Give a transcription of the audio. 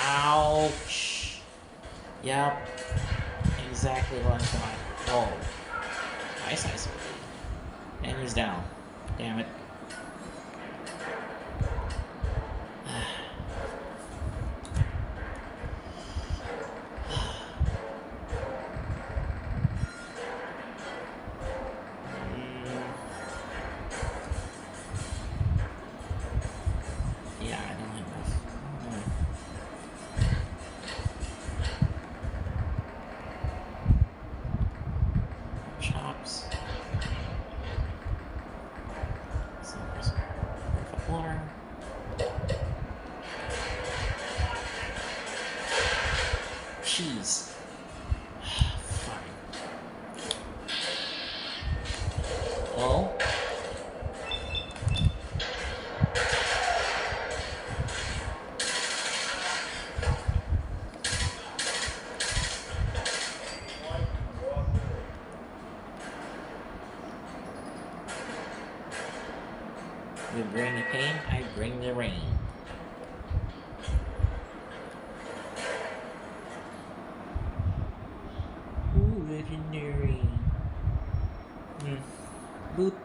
Ouch. Yep. Exactly what I thought. Whoa. Nice ice. And he's down. Damn it. Yeah, I don't have enough. Chops. Water. Cheese. Fine. Oh. You bring the pain, I bring the rain. Ooh, legendary. Boot.